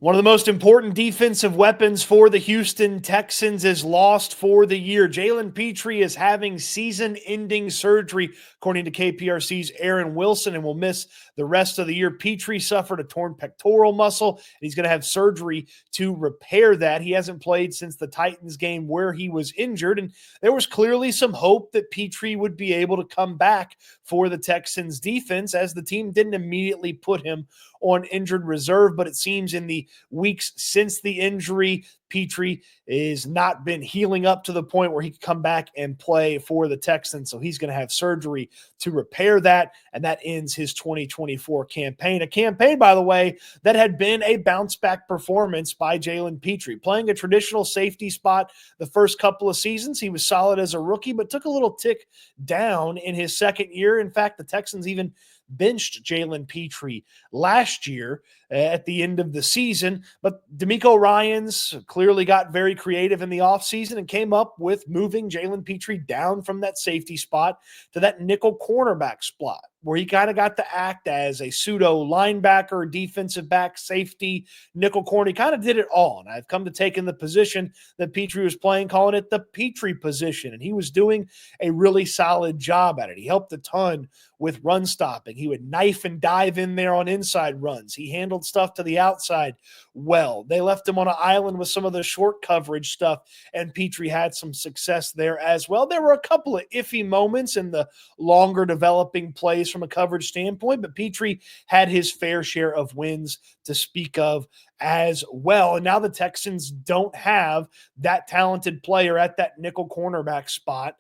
One of the most important defensive weapons for the Houston Texans is lost for the year. Jalen Petrie is having season-ending surgery, according to KPRC's Aaron Wilson, and will miss the rest of the year. Petrie suffered a torn pectoral muscle, and he's going to have surgery to repair that. He hasn't played since the Titans game where he was injured, and there was clearly some hope that Petrie would be able to come back for the Texans defense, as the team didn't immediately put him on injured reserve, but it seems in the weeks since the injury, Petrie has not been healing up to the point where he can come back and play for the Texans. So he's going to have surgery to repair that, and that ends his 2024 campaign. A campaign, by the way, that had been a bounce-back performance by Jalen Petrie. Playing a traditional safety spot the first couple of seasons, he was solid as a rookie, but took a little tick down in his second year. In fact, the Texans even benched Jalen Petrie last year at the end of the season, but DeMeco Ryans clearly got very creative in the offseason and came up with moving Jalen Petrie down from that safety spot to that nickel cornerback spot, where he kind of got to act as a pseudo linebacker, defensive back, safety, nickel corner. He kind of did it all, and I've come to take in the position that Petrie was playing, calling it the Petrie position, and he was doing a really solid job at it. He helped a ton with run stopping. He would knife and dive in there on inside runs. He handled stuff to the outside well. They left him on an island with some of the short coverage stuff, and Petrie had some success there as well. There were a couple of iffy moments in the longer developing plays from a coverage standpoint, but Petrie had his fair share of wins to speak of as well. And now the Texans don't have that talented player at that nickel cornerback spot,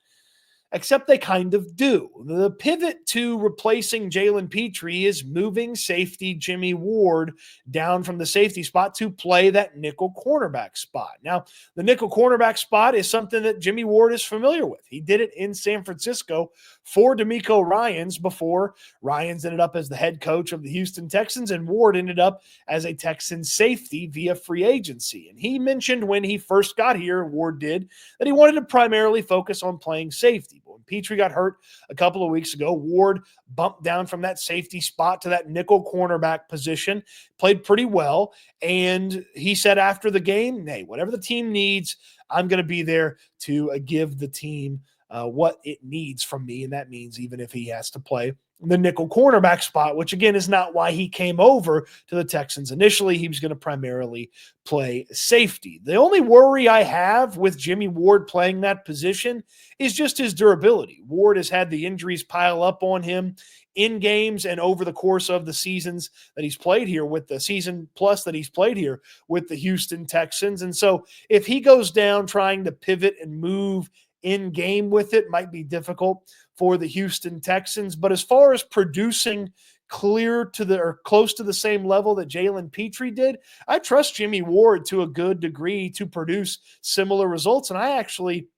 except they kind of do. The pivot to replacing Jalen Petrie is moving safety Jimmy Ward down from the safety spot to play that nickel cornerback spot. Now, the nickel cornerback spot is something that Jimmy Ward is familiar with. He did it in San Francisco for DeMeco Ryans before Ryans ended up as the head coach of the Houston Texans, and Ward ended up as a Texan safety via free agency. And he mentioned when he first got here, Ward did, that he wanted to primarily focus on playing safety. But when Petrie got hurt a couple of weeks ago, Ward bumped down from that safety spot to that nickel cornerback position, played pretty well, and he said after the game, hey, whatever the team needs, I'm going to be there to give the team what it needs from me, and that means even if he has to play the nickel cornerback spot, which again is not why he came over to the Texans initially. He was going to primarily play safety. The only worry I have with Jimmy Ward playing that position is just his durability. Ward has had the injuries pile up on him in games and over the course of the seasons that he's played here, with the season plus that he's played here with the Houston Texans. And so if he goes down trying to pivot and move in game with it, might be difficult for the Houston Texans. But as far as producing clear to the or close to the same level that Jalen Petrie did, I trust Jimmy Ward to a good degree to produce similar results. And I actually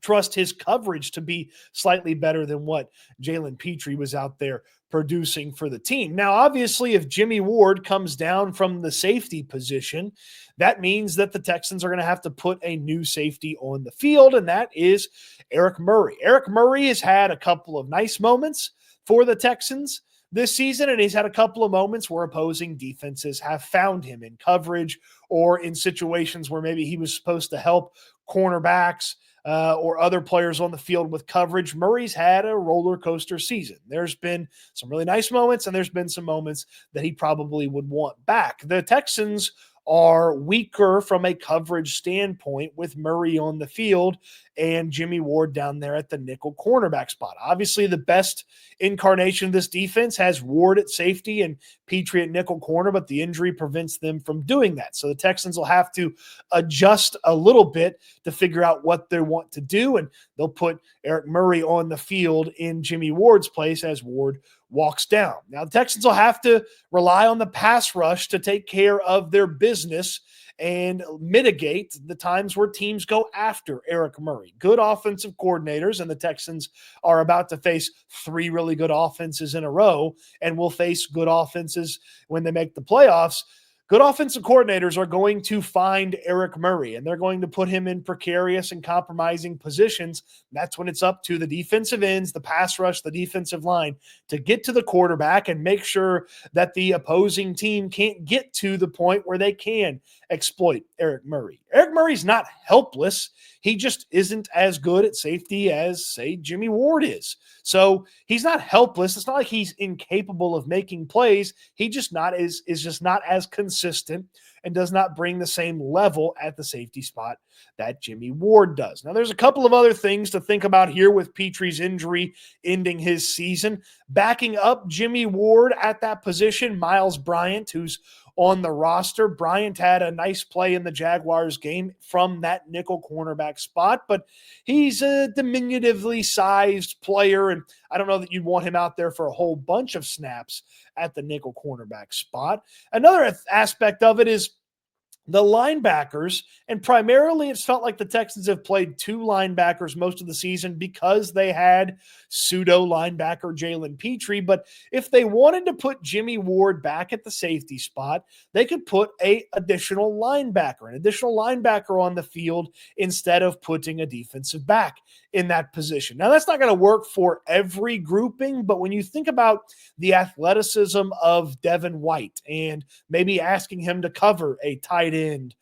trust his coverage to be slightly better than what Jalen Petrie was out there producing for the team. Now, obviously, if Jimmy Ward comes down from the safety position, that means that the Texans are going to have to put a new safety on the field, and that is Eric Murray. Eric Murray has had a couple of nice moments for the Texans this season, and he's had a couple of moments where opposing defenses have found him in coverage or in situations where maybe he was supposed to help cornerbacks or other players on the field with coverage. Murray's had a roller coaster season. There's been some really nice moments, and there's been some moments that he probably would want back. The Texans are weaker from a coverage standpoint with Murray on the field and Jimmy Ward down there at the nickel cornerback spot. Obviously, the best incarnation of this defense has Ward at safety and Petrie at nickel corner, but the injury prevents them from doing that. So the Texans will have to adjust a little bit to figure out what they want to do, and they'll put Eric Murray on the field in Jimmy Ward's place as Ward walks down. Now, the Texans will have to rely on the pass rush to take care of their business and mitigate the times where teams go after Eric Murray. Good offensive coordinators, and the Texans are about to face 3 really good offenses in a row, and will face good offenses when they make the playoffs. Good offensive coordinators are going to find Eric Murray, and they're going to put him in precarious and compromising positions. That's when it's up to the defensive ends, the pass rush, the defensive line to get to the quarterback and make sure that the opposing team can't get to the point where they can exploit Eric Murray. Eric Murray's not helpless. He just isn't as good at safety as, say, Jimmy Ward is. So he's not helpless. It's not like he's incapable of making plays. He just is just not as consistent and does not bring the same level at the safety spot that Jimmy Ward does. Now, there's a couple of other things to think about here with Petry's injury ending his season. Backing up Jimmy Ward at that position, Miles Bryant, who's on the roster. Bryant had a nice play in the Jaguars game from that nickel cornerback spot, but he's a diminutively sized player, and I don't know that you'd want him out there for a whole bunch of snaps at the nickel cornerback spot. Another aspect of it is the linebackers, and primarily it's felt like the Texans have played two linebackers most of the season because they had pseudo linebacker Jalen Petry. But if they wanted to put Jimmy Ward back at the safety spot, they could put an additional linebacker on the field instead of putting a defensive back in that position. Now, that's not going to work for every grouping, but when you think about the athleticism of Devin White and maybe asking him to cover a tight end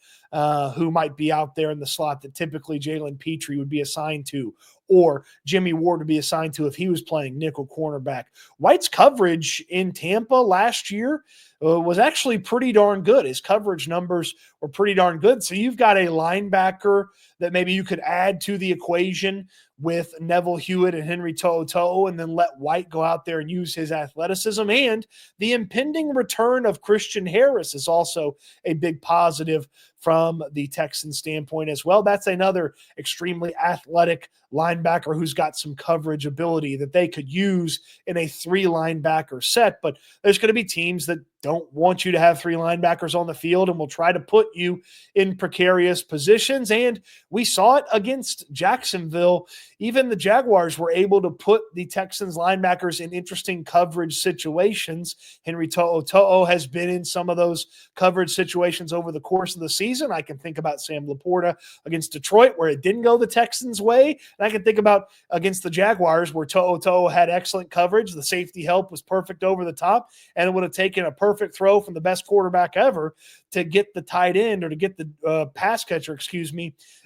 who might be out there in the slot that typically Jalen Petry would be assigned to, or Jimmy Ward would be assigned to if he was playing nickel cornerback. White's coverage in Tampa last year was actually pretty darn good. His coverage numbers were pretty darn good. So you've got a linebacker that maybe you could add to the equation with Neville Hewitt and Henry To'oTo'o, and then let White go out there and use his athleticism. And the impending return of Christian Harris is also a big positive from the Texans standpoint as well. That's another extremely athletic linebacker who's got some coverage ability that they could use in a three linebacker set. But there's going to be teams that don't want you to have three linebackers on the field and will try to put you in precarious positions. And we saw it against Jacksonville. Even the Jaguars were able to put the Texans linebackers in interesting coverage situations. Henry To'oTo'o has been in some of those coverage situations over the course of the season. I can think about Sam Laporta against Detroit where it didn't go the Texans' way. And I can think about against the Jaguars where To'oTo'o had excellent coverage. The safety help was perfect over the top, and it would have taken a perfect throw from the best quarterback ever to get the tight end or to get the pass catcher,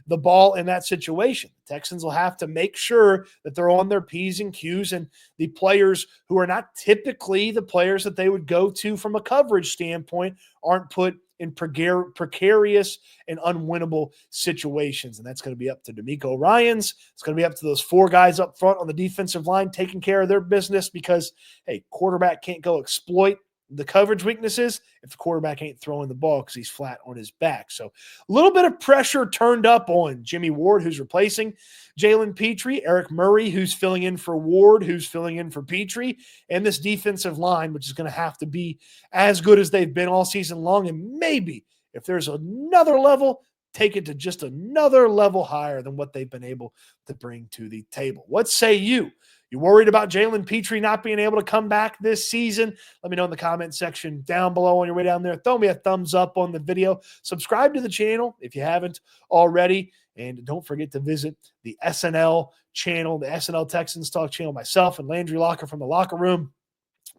the ball in that situation. The Texans will have to make sure that they're on their P's and Q's, and the players who are not typically the players that they would go to from a coverage standpoint aren't put in precarious and unwinnable situations. And that's going to be up to D'Amico Ryans. It's going to be up to those four guys up front on the defensive line taking care of their business because, hey, quarterback can't go exploit the coverage weaknesses if the quarterback ain't throwing the ball because he's flat on his back. So a little bit of pressure turned up on Jimmy Ward, who's replacing Jalen Petry, Eric Murray, who's filling in for Ward, who's filling in for Petry, and this defensive line, which is going to have to be as good as they've been all season long. And maybe if there's another level, take it to just another level higher than what they've been able to bring to the table. What say you? You worried about Jalen Petry not being able to come back this season? Let me know in the comment section down below on your way down there. Throw me a thumbs up on the video. Subscribe to the channel if you haven't already. And don't forget to visit the SNL channel, the SNL Texans Talk channel, myself and Landry Locker from the Locker Room.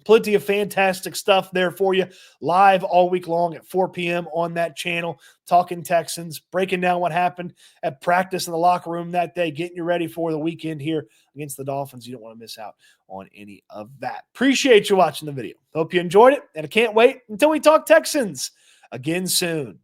Plenty of fantastic stuff there for you live all week long at 4 p.m. on that channel, talking Texans, breaking down what happened at practice in the locker room that day, getting you ready for the weekend here against the Dolphins. You don't want to miss out on any of that. Appreciate you watching the video. Hope you enjoyed it, and I can't wait until we talk Texans again soon.